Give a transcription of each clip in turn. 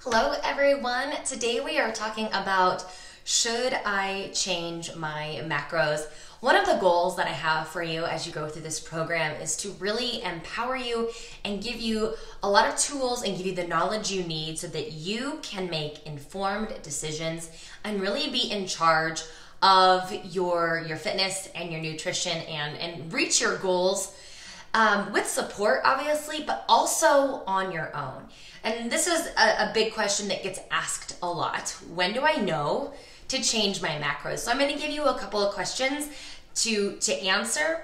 Hello everyone. Today we are talking about should I change my macros? One of the goals that I have for you as you go through this program is to really empower you and give you a lot of tools and give you the knowledge you need so that you can make informed decisions and really be in charge of your fitness and your nutrition and reach your goals with support, obviously, but also on your own. And this is a big question that gets asked a lot. When do I know to change my macros? So I'm going to give you a couple of questions to answer,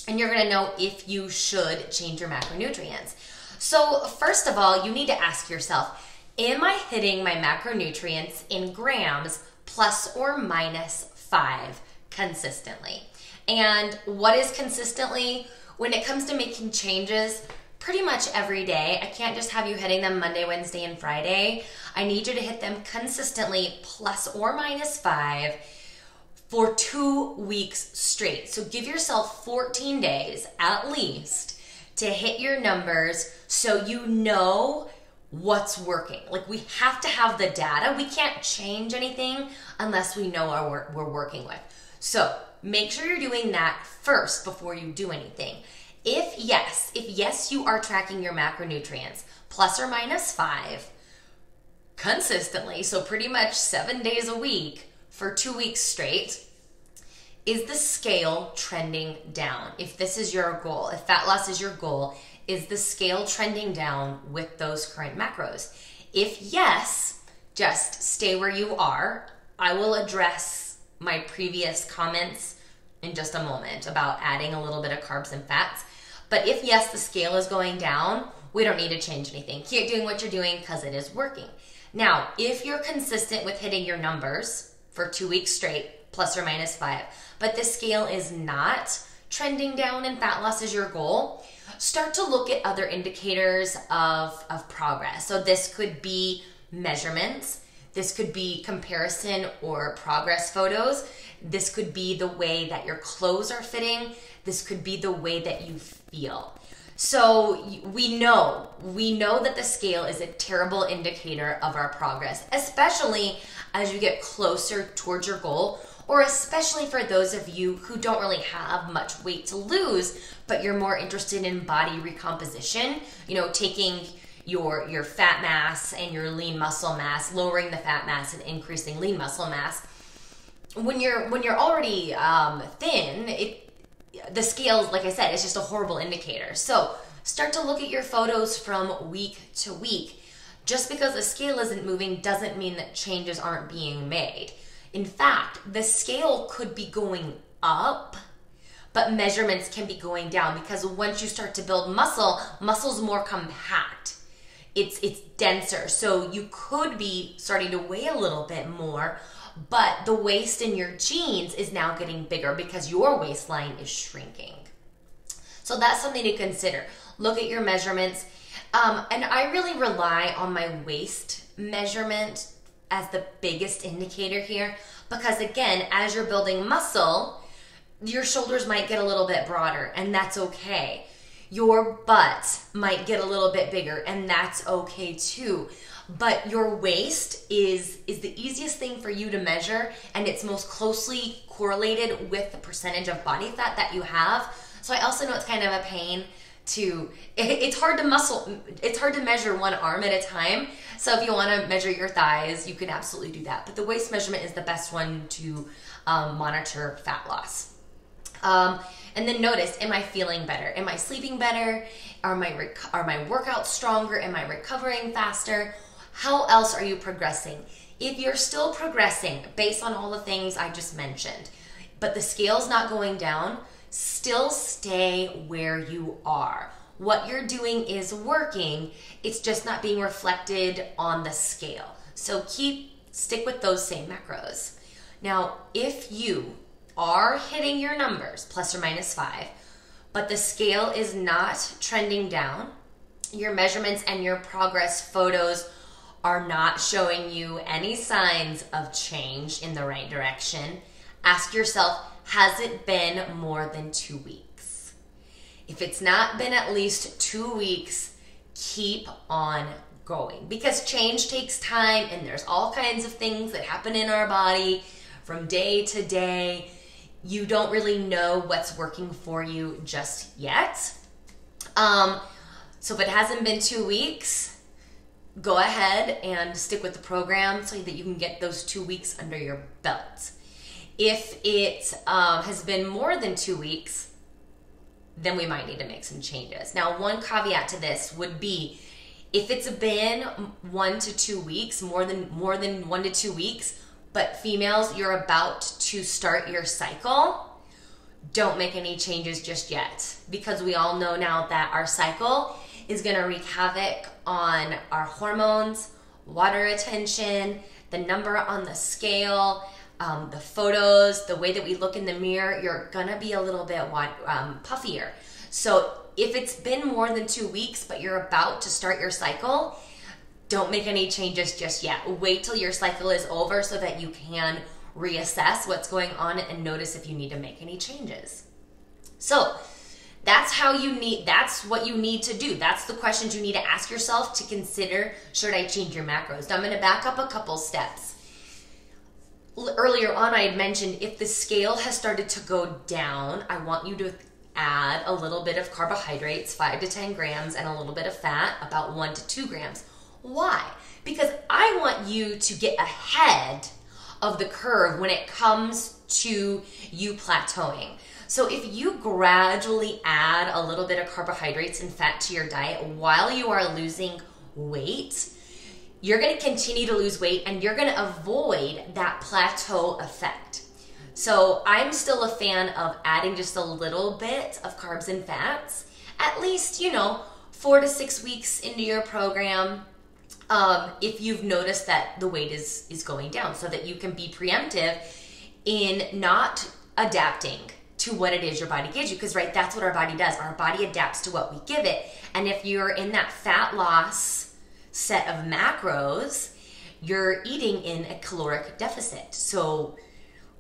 and you're going to know if you should change your macronutrients. So first of all, you need to ask yourself, am I hitting my macronutrients in grams plus or minus 5 consistently? And what is consistently? When it comes to making changes, pretty much every day. I can't just have you hitting them Monday, Wednesday, and Friday. I need you to hit them consistently plus or minus 5 for 2 weeks straight. So give yourself 14 days at least to hit your numbers so you know what's working. Like, we have to have the data. We can't change anything unless we know what we're working with. So make sure you're doing that first before you do anything. If yes, you are tracking your macronutrients plus or minus 5 consistently, so pretty much 7 days a week for 2 weeks straight, is the scale trending down? If this is your goal, if fat loss is your goal, is the scale trending down with those current macros? If yes, just stay where you are. I will address my previous comments in just a moment about adding a little bit of carbs and fats. But if yes, the scale is going down, we don't need to change anything. Keep doing what you're doing because it is working. Now, if you're consistent with hitting your numbers for 2 weeks straight, plus or minus 5, but the scale is not trending down and fat loss is your goal, start to look at other indicators of progress. So this could be measurements. This could be comparison or progress photos. This could be the way that your clothes are fitting. This could be the way that you feel. So we know that the scale is a terrible indicator of our progress, especially as you get closer towards your goal, or especially for those of you who don't really have much weight to lose, but you're more interested in body recomposition, taking your fat mass and your lean muscle mass, lowering the fat mass and increasing lean muscle mass. When you're already thin, the scale, like I said, is just a horrible indicator. So start to look at your photos from week to week. Just because the scale isn't moving doesn't mean that changes aren't being made. In fact, the scale could be going up, but measurements can be going down, because once you start to build muscle's more compact. It's denser, so you could be starting to weigh a little bit more, but the waist in your jeans is now getting bigger because your waistline is shrinking. So that's something to consider. Look at your measurements. And I really rely on my waist measurement as the biggest indicator here, because again, as you're building muscle, your shoulders might get a little bit broader, and that's okay. Your butt might get a little bit bigger, and that's okay too. But your waist is the easiest thing for you to measure, and it's most closely correlated with the percentage of body fat that you have. So I also know it's kind of a pain it's hard to measure one arm at a time. So if you want to measure your thighs, you can absolutely do that. But the waist measurement is the best one to monitor fat loss. And then notice, am I feeling better? Am I sleeping better? Are my workouts stronger? Am I recovering faster? How else are you progressing? If you're still progressing based on all the things I just mentioned, but the scale's not going down, still stay where you are. What you're doing is working. It's just not being reflected on the scale. So stick with those same macros. Now, if you are hitting your numbers plus or minus 5, but the scale is not trending down, your measurements and your progress photos are not showing you any signs of change in the right direction, ask yourself, has it been more than 2 weeks? If it's not been at least 2 weeks, keep on going, because change takes time and there's all kinds of things that happen in our body from day to day. You don't really know what's working for you just yet. So if it hasn't been 2 weeks, go ahead and stick with the program so that you can get those 2 weeks under your belt. If it has been more than 2 weeks, then we might need to make some changes. Now, one caveat to this would be, if it's been 1 to 2 weeks, more than 1 to 2 weeks, but females, you're about to start your cycle, don't make any changes just yet, because we all know now that our cycle is going to wreak havoc on our hormones, water retention, the number on the scale, the photos, the way that we look in the mirror. You're going to be a little bit puffier. So if it's been more than 2 weeks, but you're about to start your cycle, don't make any changes just yet. Wait till your cycle is over so that you can reassess what's going on and notice if you need to make any changes. So that's what you need to do. That's the questions you need to ask yourself to consider, should I change your macros? Now I'm gonna back up a couple steps. Earlier on, I had mentioned if the scale has started to go down, I want you to add a little bit of carbohydrates, 5 to 10 grams, and a little bit of fat, about 1 to 2 grams. Why? Because I want you to get ahead of the curve when it comes to you plateauing. So if you gradually add a little bit of carbohydrates and fat to your diet while you are losing weight, you're going to continue to lose weight and you're going to avoid that plateau effect. So I'm still a fan of adding just a little bit of carbs and fats, at least, 4 to 6 weeks into your program, if you've noticed that the weight is going down, so that you can be preemptive in not adapting to what it is your body gives you. Because that's what our body does. Our body adapts to what we give it. And if you're in that fat loss set of macros, you're eating in a caloric deficit. So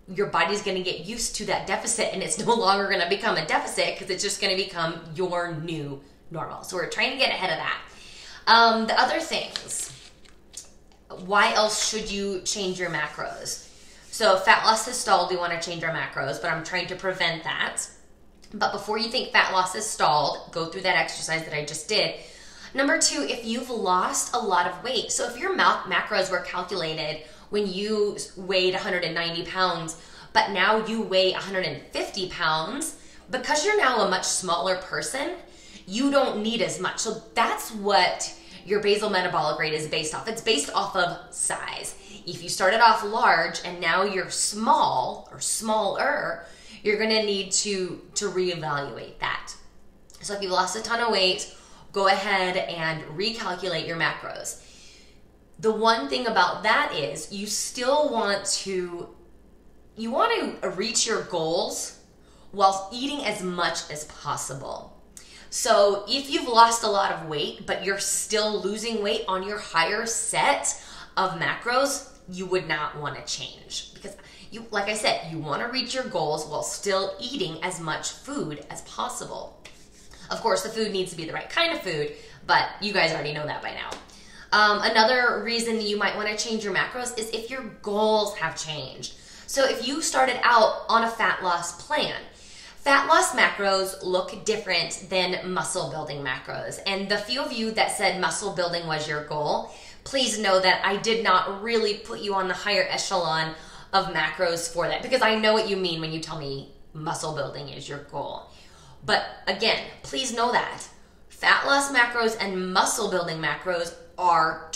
your body's going to get used to that deficit, and it's no longer going to become a deficit because it's just going to become your new normal. So we're trying to get ahead of that. The other things, why else should you change your macros? So fat loss has stalled, we want to change our macros, but I'm trying to prevent that. But before you think fat loss has stalled, go through that exercise that I just did. Number 2, if you've lost a lot of weight, so if your macros were calculated when you weighed 190 pounds, but now you weigh 150 pounds, because you're now a much smaller person, you don't need as much. So that's what your basal metabolic rate is based off. It's based off of size. If you started off large and now you're small or smaller, you're gonna need to reevaluate that. So if you've lost a ton of weight, go ahead and recalculate your macros. The one thing about that is you still want to reach your goals while eating as much as possible. So if you've lost a lot of weight, but you're still losing weight on your higher set of macros, you would not want to change, because like I said, you want to reach your goals while still eating as much food as possible. Of course, the food needs to be the right kind of food, but you guys already know that by now. Another reason you might want to change your macros is if your goals have changed. So if you started out on a fat loss plan, fat loss macros look different than muscle building macros. And the few of you that said muscle building was your goal, please know that I did not really put you on the higher echelon of macros for that, because I know what you mean when you tell me muscle building is your goal. But again, please know that fat loss macros and muscle building macros are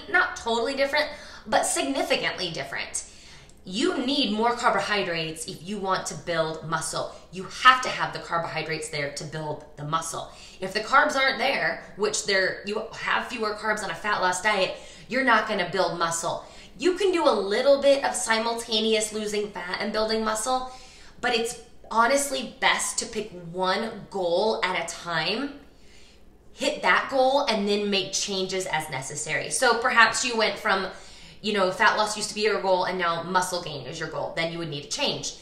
not totally different, but significantly different. You need more carbohydrates if you want to build muscle. You have to have the carbohydrates there to build the muscle. If the carbs aren't there, you have fewer carbs on a fat loss diet, you're not going to build muscle. You can do a little bit of simultaneous losing fat and building muscle, but it's honestly best to pick one goal at a time, hit that goal, and then make changes as necessary. So perhaps you went from, fat loss used to be your goal and now muscle gain is your goal, then you would need to change.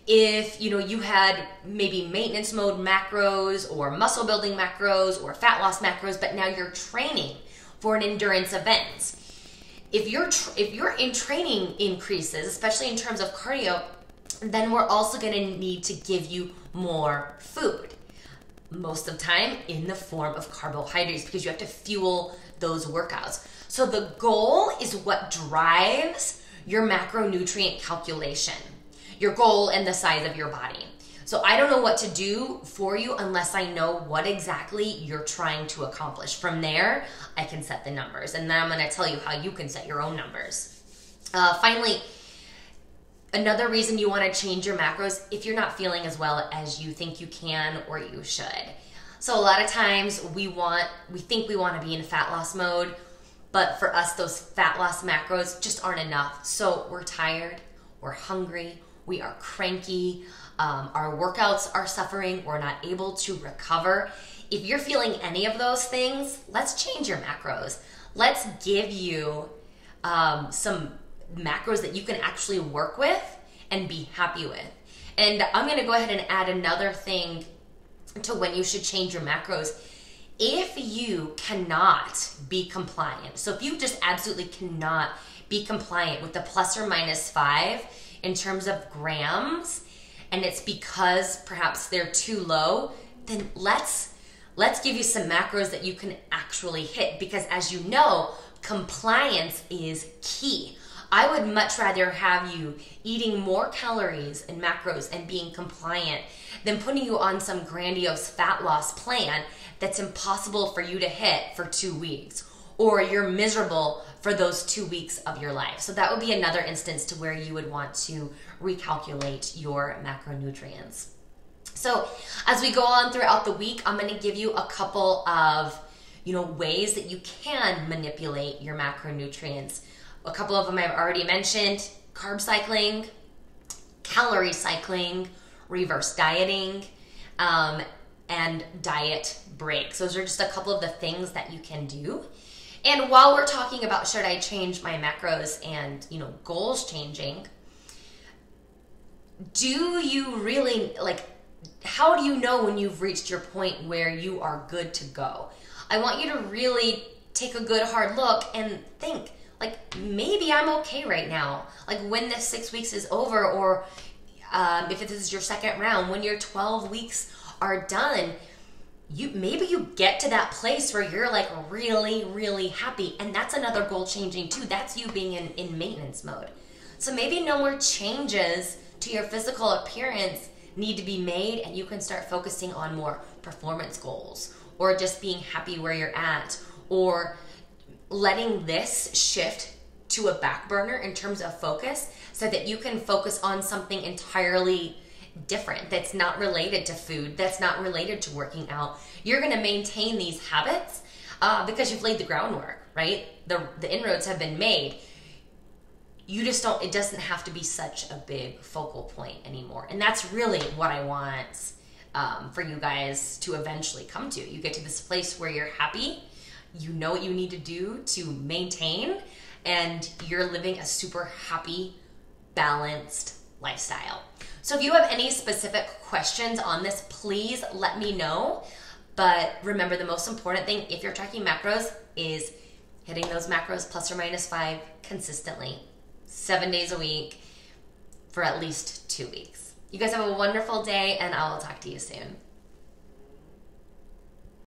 If, you had maybe maintenance mode macros or muscle building macros or fat loss macros, but now you're training for an endurance event. If your in training increases, especially in terms of cardio, then we're also going to need to give you more food. Most of the time in the form of carbohydrates, because you have to fuel those workouts. So the goal is what drives your macronutrient calculation, your goal and the size of your body. So I don't know what to do for you unless I know what exactly you're trying to accomplish. From there, I can set the numbers, and then I'm going to tell you how you can set your own numbers. Finally, another reason you want to change your macros if you're not feeling as well as you think you can or you should. So a lot of times we think we want to be in fat loss mode, but for us, those fat loss macros just aren't enough. So we're tired, we're hungry, we are cranky, our workouts are suffering, we're not able to recover. If you're feeling any of those things, let's change your macros. Let's give you some macros that you can actually work with and be happy with. And I'm gonna go ahead and add another thing to when you should change your macros. If you cannot be compliant, so if you just absolutely cannot be compliant with the +or-5 in terms of grams, and it's because perhaps they're too low, then let's give you some macros that you can actually hit, because as you know, compliance is key. I would much rather have you eating more calories and macros and being compliant than putting you on some grandiose fat loss plan that's impossible for you to hit for 2 weeks, or you're miserable for those 2 weeks of your life. So that would be another instance to where you would want to recalculate your macronutrients. So as we go on throughout the week, I'm going to give you a couple of ways that you can manipulate your macronutrients. A couple of them I've already mentioned: carb cycling, calorie cycling, reverse dieting, and diet breaks. Those are just a couple of the things that you can do. And while we're talking about should I change my macros and goals changing, do you really, how do you know when you've reached your point where you are good to go? I want you to really take a good hard look and think, maybe I'm okay right now. When this 6 weeks is over, or if this is your second round, when your 12 weeks are done, maybe you get to that place where you're really, really happy. And that's another goal changing too. That's you being in maintenance mode. So maybe no more changes to your physical appearance need to be made, and you can start focusing on more performance goals, or just being happy where you're at, or letting this shift to a back burner in terms of focus so that you can focus on something entirely different that's not related to food, that's not related to working out. You're going to maintain these habits because you've laid the groundwork, right? The inroads have been made. You just don't, it doesn't have to be such a big focal point anymore. And that's really what I want for you guys to eventually come to. You get to this place where you're happy, you know what you need to do to maintain, and you're living a super happy, balanced lifestyle. So if you have any specific questions on this, please let me know. But remember, the most important thing, if you're tracking macros, is hitting those macros +or-5 consistently, 7 days a week for at least 2 weeks. You guys have a wonderful day, and I will talk to you soon.